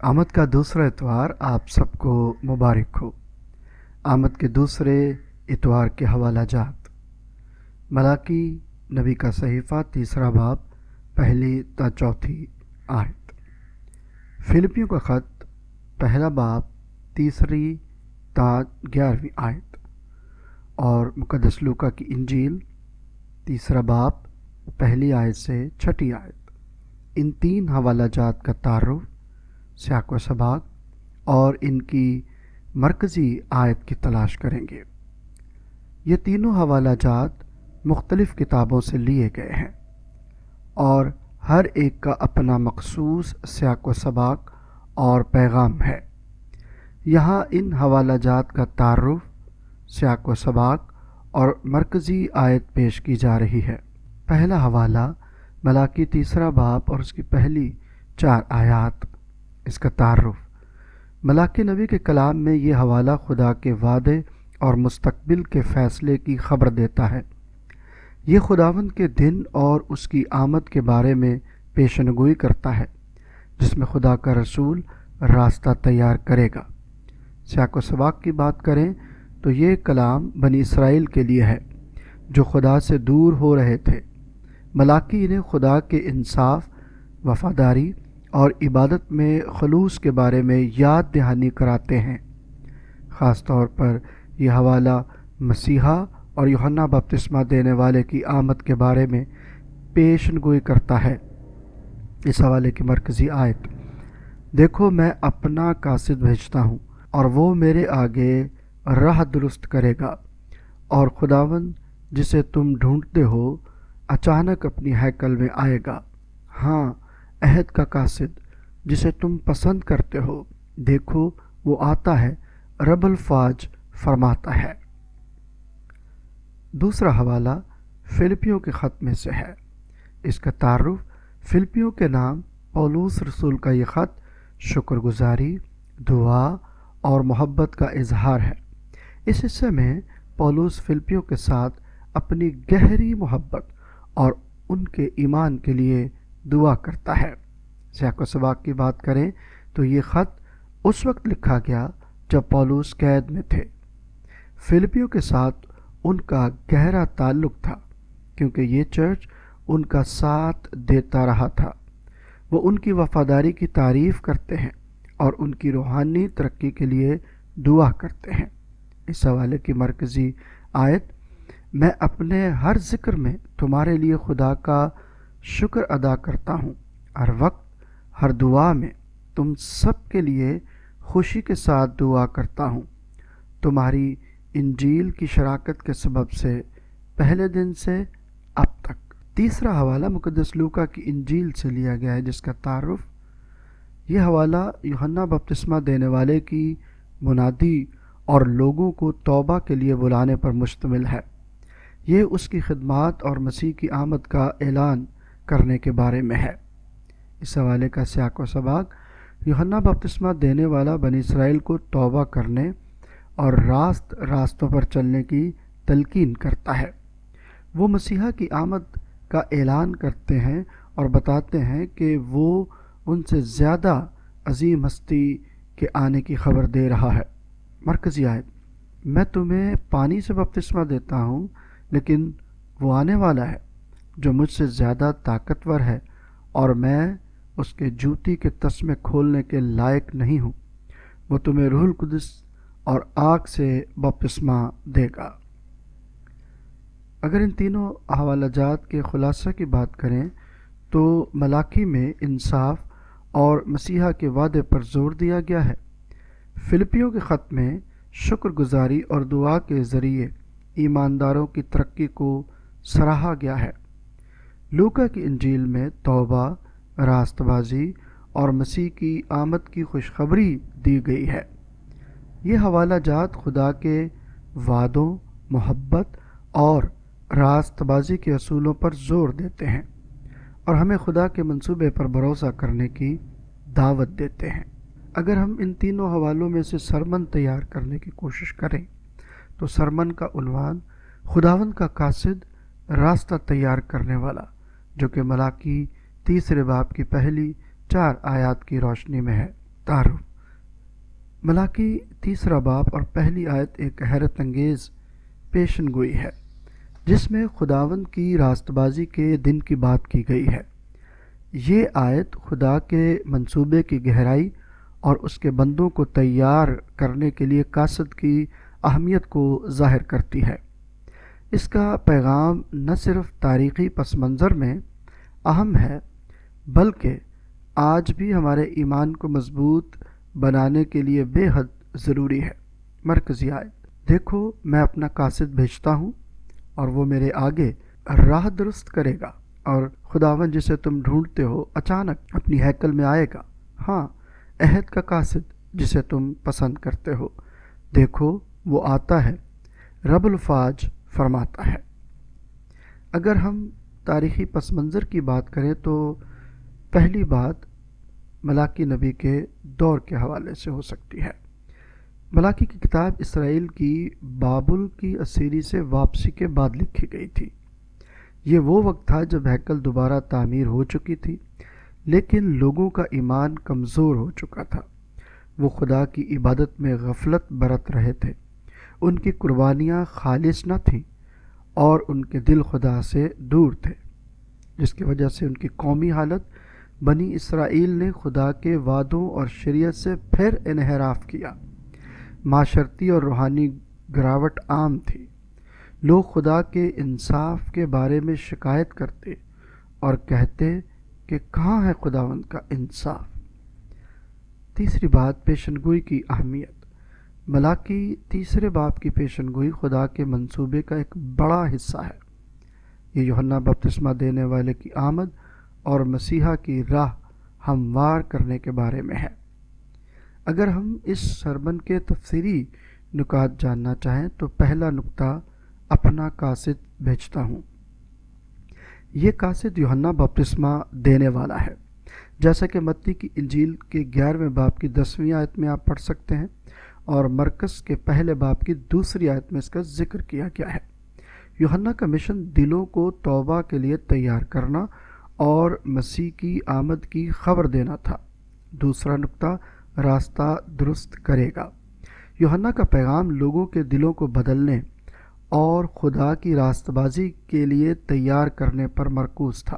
آمد کا دوسرا اتوار آپ سب کو مبارک ہو۔ آمد کے دوسرے اتوار کے حوالہ جات: ملاکی نبی کا صحیفہ، تیسرا باب، پہلی تا چوتھی آیت۔ فلپیوں کا خط، پہلا باب، تیسری تا 11ویں آیت، اور مقدس لوکا کی انجیل، تیسرا باب، پہلی آیت سے چھٹی آیت۔ ان تین حوالہ جات کا تعارف، سیاق و سباق اور ان کی مرکزی آیت کی تلاش کریں گے۔ یہ تینوں حوالہ جات مختلف کتابوں سے لیے گئے ہیں اور ہر ایک کا اپنا مخصوص سیاق و سباق اور پیغام ہے۔ یہاں ان حوالہ جات کا تعارف، سیاق و سباق اور مرکزی آیت پیش کی جا رہی ہے۔ پہلا حوالہ ملاکی تیسرا باب اور اس کی پہلی 4 آیات۔ اس کا تعارف: ملاکی نبی کے کلام میں یہ حوالہ خدا کے وعدے اور مستقبل کے فیصلے کی خبر دیتا ہے۔ یہ خداوند کے دن اور اس کی آمد کے بارے میں پیشنگوئی کرتا ہے، جس میں خدا کا رسول راستہ تیار کرے گا۔ سیاق و سباق کی بات کریں تو یہ کلام بنی اسرائیل کے لیے ہے جو خدا سے دور ہو رہے تھے۔ ملاکی انہیں خدا کے انصاف، وفاداری اور عبادت میں خلوص کے بارے میں یاد دہانی کراتے ہیں۔ خاص طور پر یہ حوالہ مسیحا اور یوحنا بپتسمہ دینے والے کی آمد کے بارے میں پیشن گوئی کرتا ہے۔ اس حوالے کی مرکزی آیت: دیکھو میں اپنا قاصد بھیجتا ہوں اور وہ میرے آگے راہ درست کرے گا، اور خداوند جسے تم ڈھونڈتے ہو اچانک اپنی ہیکل میں آئے گا۔ ہاں، عہد کا قاصد جسے تم پسند کرتے ہو، دیکھو وہ آتا ہے، رب الفاظ فرماتا ہے۔ دوسرا حوالہ فلپیوں کے خط میں سے ہے۔ اس کا تعارف: فلپیوں کے نام پولس رسول کا یہ خط شکر گزاری، دعا اور محبت کا اظہار ہے۔ اس حصے میں پولس فلپیوں کے ساتھ اپنی گہری محبت اور ان کے ایمان کے لیے دعا کرتا ہے۔ سیاق و سباق کی بات کریں تو یہ خط اس وقت لکھا گیا جب پولس قید میں تھے۔ فلپیوں کے ساتھ ان کا گہرا تعلق تھا کیونکہ یہ چرچ ان کا ساتھ دیتا رہا تھا۔ وہ ان کی وفاداری کی تعریف کرتے ہیں اور ان کی روحانی ترقی کے لیے دعا کرتے ہیں۔ اس حوالے کی مرکزی آیت: میں اپنے ہر ذکر میں تمہارے لیے خدا کا شکر ادا کرتا ہوں، ہر وقت ہر دعا میں تم سب کے لیے خوشی کے ساتھ دعا کرتا ہوں، تمہاری انجیل کی شراکت کے سبب سے پہلے دن سے اب تک۔ تیسرا حوالہ مقدس لوکا کی انجیل سے لیا گیا ہے، جس کا تعارف: یہ حوالہ یوحنا بپتسمہ دینے والے کی منادی اور لوگوں کو توبہ کے لیے بلانے پر مشتمل ہے۔ یہ اس کی خدمات اور مسیح کی آمد کا اعلان کرنے کے بارے میں ہے۔ اس حوالے کا سیاق و سباق: یوحنا بپتسمہ دینے والا بنی اسرائیل کو توبہ کرنے اور راستوں پر چلنے کی تلقین کرتا ہے۔ وہ مسیحا کی آمد کا اعلان کرتے ہیں اور بتاتے ہیں کہ وہ ان سے زیادہ عظیم ہستی کے آنے کی خبر دے رہا ہے۔ مرکزی آیت: میں تمہیں پانی سے بپتسمہ دیتا ہوں، لیکن وہ آنے والا ہے جو مجھ سے زیادہ طاقتور ہے، اور میں اس کے جوتی کے تسمے کھولنے کے لائق نہیں ہوں۔ وہ تمہیں روح القدس اور آگ سے بپتسمہ دے گا۔ اگر ان تینوں حوالہ جات کے خلاصہ کی بات کریں تو ملاکی میں انصاف اور مسیحا کے وعدے پر زور دیا گیا ہے۔ فلپیوں کے خط میں شکر گزاری اور دعا کے ذریعے ایمانداروں کی ترقی کو سراہا گیا ہے۔ لوکا کی انجیل میں توبہ، راست بازی اور مسیح کی آمد کی خوشخبری دی گئی ہے۔ یہ حوالہ جات خدا کے وعدوں، محبت اور راست بازی کے اصولوں پر زور دیتے ہیں اور ہمیں خدا کے منصوبے پر بھروسہ کرنے کی دعوت دیتے ہیں۔ اگر ہم ان تینوں حوالوں میں سے سرمن تیار کرنے کی کوشش کریں تو سرمن کا عنوان خداوند کا قاصد، راستہ تیار کرنے والا، جو کہ ملاکی تیسرے باب کی پہلی 4 آیات کی روشنی میں ہے۔ تعارف۔ ملاکی تیسرا باب اور پہلی آیت ایک حیرت انگیز پیشن گوئی ہے جس میں خداوند کی راست بازی کے دن کی بات کی گئی ہے۔ یہ آیت خدا کے منصوبے کی گہرائی اور اس کے بندوں کو تیار کرنے کے لیے قاصد کی اہمیت کو ظاہر کرتی ہے۔ اس کا پیغام نہ صرف تاریخی پس منظر میں اہم ہے بلکہ آج بھی ہمارے ایمان کو مضبوط بنانے کے لیے بے حد ضروری ہے۔ مرکزی آیت، دیکھو میں اپنا قاصد بھیجتا ہوں اور وہ میرے آگے راہ درست کرے گا، اور خداوند جسے تم ڈھونڈتے ہو اچانک اپنی ہیکل میں آئے گا، ہاں عہد کا قاصد جسے تم پسند کرتے ہو، دیکھو وہ آتا ہے، رب الفاج فرماتا ہے۔ اگر ہم تاریخی پس منظر کی بات کریں تو پہلی بات ملاکی نبی کے دور کے حوالے سے ہو سکتی ہے۔ ملاکی کی کتاب اسرائیل کی بابل کی اسیری سے واپسی کے بعد لکھی گئی تھی۔ یہ وہ وقت تھا جب ہیکل دوبارہ تعمیر ہو چکی تھی، لیکن لوگوں کا ایمان کمزور ہو چکا تھا۔ وہ خدا کی عبادت میں غفلت برت رہے تھے، ان کی قربانیاں خالص نہ تھیں اور ان کے دل خدا سے دور تھے، جس کی وجہ سے ان کی قومی حالت بنی اسرائیل نے خدا کے وعدوں اور شریعت سے پھر انحراف کیا۔ معاشرتی اور روحانی گراوٹ عام تھی۔ لوگ خدا کے انصاف کے بارے میں شکایت کرتے اور کہتے کہ کہاں ہے خداوند کا انصاف۔ تیسری بات، پیشن گوئی کی اہمیت۔ ملاکی تیسرے باب کی پیشن گوئی خدا کے منصوبے کا ایک بڑا حصہ ہے۔ یہ یوحنا بپتسمہ دینے والے کی آمد اور مسیحا کی راہ ہموار کرنے کے بارے میں ہے۔ اگر ہم اس سرمن کے تفسیری نکات جاننا چاہیں تو پہلا نکتہ اپنا قاصد بھیجتا ہوں۔ یہ قاصد یوحنا بپتسمہ دینے والا ہے، جیسا کہ متی کی انجیل کے 11ویں باب کی 10ویں آیت میں آپ پڑھ سکتے ہیں، اور مرکز کے پہلے باب کی 2 آیت میں اس کا ذکر کیا گیا ہے۔ یوحنا کا مشن دلوں کو توبہ کے لیے تیار کرنا اور مسیح کی آمد کی خبر دینا تھا۔ دوسرا نکتہ، راستہ درست کرے گا۔ یوحنا کا پیغام لوگوں کے دلوں کو بدلنے اور خدا کی راست بازی کے لیے تیار کرنے پر مرکوز تھا۔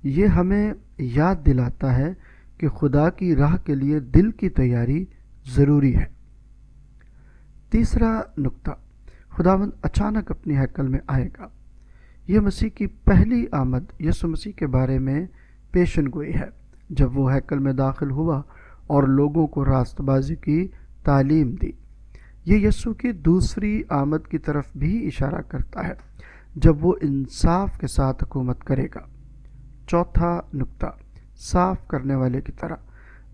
یہ ہمیں یاد دلاتا ہے کہ خدا کی راہ کے لیے دل کی تیاری ضروری ہے۔ تیسرا نکتہ، خداوند اچانک اپنی ہیکل میں آئے گا۔ یہ مسیح کی پہلی آمد یسوع مسیح کے بارے میں پیشن گوئی ہے، جب وہ ہیکل میں داخل ہوا اور لوگوں کو راست بازی کی تعلیم دی۔ یہ یسوع کی دوسری آمد کی طرف بھی اشارہ کرتا ہے، جب وہ انصاف کے ساتھ حکومت کرے گا۔ چوتھا نکتہ، صاف کرنے والے کی طرح۔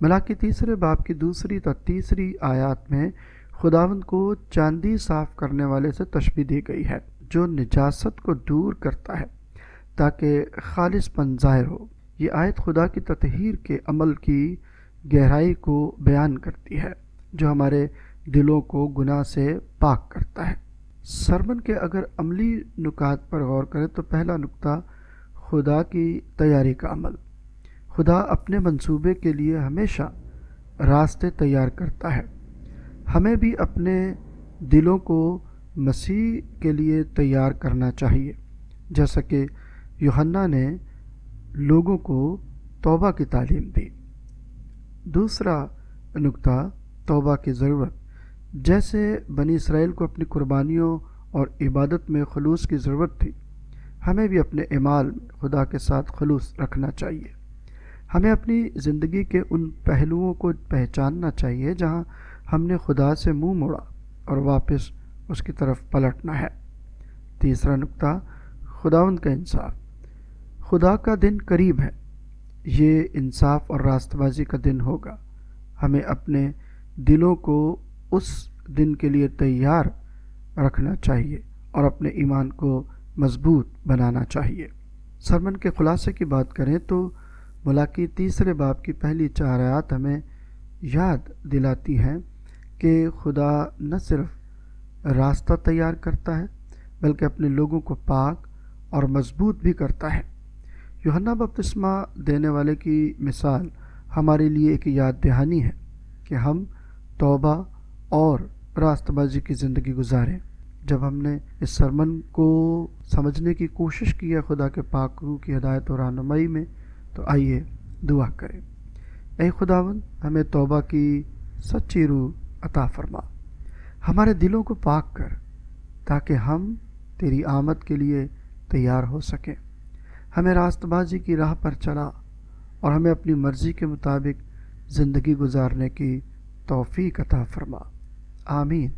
ملاکی تیسرے باب کی 2 تا 3 آیات میں خداوند کو چاندی صاف کرنے والے سے تشبیہ دی گئی ہے، جو نجاست کو دور کرتا ہے تاکہ خالص پن ظاہر ہو۔ یہ آیت خدا کی تطہیر کے عمل کی گہرائی کو بیان کرتی ہے، جو ہمارے دلوں کو گناہ سے پاک کرتا ہے۔ سرمن کے اگر عملی نکات پر غور کریں تو پہلا نکتہ، خدا کی تیاری کا عمل۔ خدا اپنے منصوبے کے لیے ہمیشہ راستے تیار کرتا ہے۔ ہمیں بھی اپنے دلوں کو مسیح کے لیے تیار کرنا چاہیے، جیسا کہ یوحنا نے لوگوں کو توبہ کی تعلیم دی۔ دوسرا نکتہ، توبہ کی ضرورت۔ جیسے بنی اسرائیل کو اپنی قربانیوں اور عبادت میں خلوص کی ضرورت تھی، ہمیں بھی اپنے اعمال میں خدا کے ساتھ خلوص رکھنا چاہیے۔ ہمیں اپنی زندگی کے ان پہلوؤں کو پہچاننا چاہیے جہاں ہم نے خدا سے منہ موڑا اور واپس اس کی طرف پلٹنا ہے۔ تیسرا نکتہ، خداوند کا انصاف۔ خدا کا دن قریب ہے، یہ انصاف اور راست بازی کا دن ہوگا۔ ہمیں اپنے دلوں کو اس دن کے لیے تیار رکھنا چاہیے اور اپنے ایمان کو مضبوط بنانا چاہیے۔ سرمن کے خلاصے کی بات کریں تو ملاکی تیسرے باب کی پہلی 4 آیات ہمیں یاد دلاتی ہیں کہ خدا نہ صرف راستہ تیار کرتا ہے بلکہ اپنے لوگوں کو پاک اور مضبوط بھی کرتا ہے۔ یوحنا بپتسمہ دینے والے کی مثال ہمارے لیے ایک یاد دہانی ہے کہ ہم توبہ اور راست بازی کی زندگی گزاریں۔ جب ہم نے اس سرمن کو سمجھنے کی کوشش کی ہے خدا کے پاک روح کی ہدایت اور رہنمائی میں، تو آئیے دعا کریں۔ اے خداوند، ہمیں توبہ کی سچی روح عطا فرما، ہمارے دلوں کو پاک کر تاکہ ہم تیری آمد کے لیے تیار ہو سکیں۔ ہمیں راست بازی کی راہ پر چلا اور ہمیں اپنی مرضی کے مطابق زندگی گزارنے کی توفیق عطا فرما۔ آمین۔